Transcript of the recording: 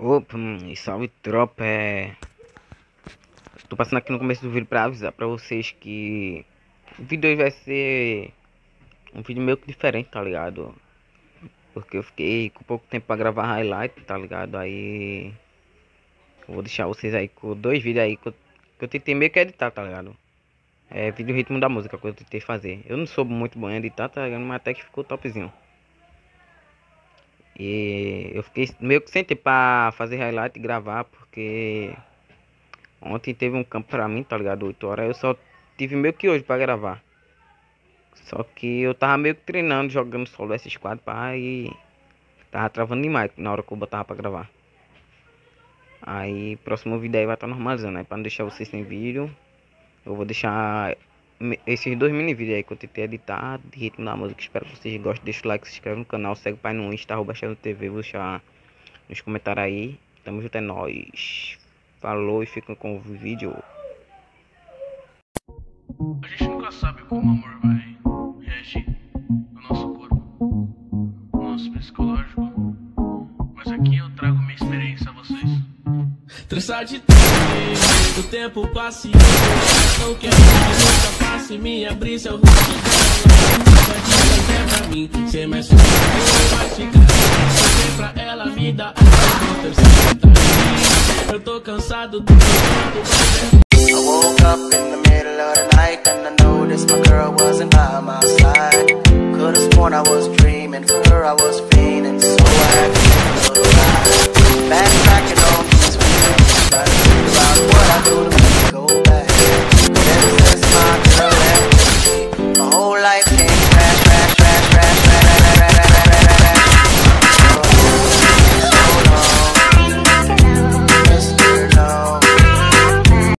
Opa, e salve tropa, tô passando aqui no começo do vídeo pra avisar pra vocês que o vídeo hoje vai ser um vídeo meio que diferente, tá ligado? Porque eu fiquei com pouco tempo pra gravar highlight, tá ligado? Aí eu vou deixar vocês aí com dois vídeos aí que eu tentei meio que editar, tá ligado? É vídeo ritmo da música que eu tentei fazer. Eu não sou muito bom em editar, tá ligado? Mas até que ficou topzinho. E eu fiquei meio que sem tempo pra fazer highlight e gravar, porque ontem teve um campo pra mim, tá ligado? 8 horas. Eu só tive meio que hoje pra gravar. Só que eu tava meio que treinando, jogando solo S4 pá, e tava travando demais na hora que eu botava pra gravar. Aí, próximo vídeo aí vai estar normalizando, né? Pra não deixar vocês sem vídeo, eu vou deixar esses dois mini vídeos aí que eu tentei editar de ritmo da música. Espero que vocês gostem. Deixa o like, se inscreve no canal, segue o pai no Insta, @TV. Vou deixar nos comentários aí. Tamo junto, é nóis. Falou e fica com o vídeo. A gente nunca sabe como o amor vai reagir no nosso corpo, no nosso psicológico. Mas aqui eu trago minha experiência a vocês. Traçar de tempo, o tempo passe. Não quero que nunca passe. Me abrir seu rosto dela. Pra mim, ser mais forte, vai ficar. Ser pra ela me dá a eu tô cansado do tempo. I woke up in the middle of the night and I noticed my girl wasn't by my side. Could've sworn I was dreaming.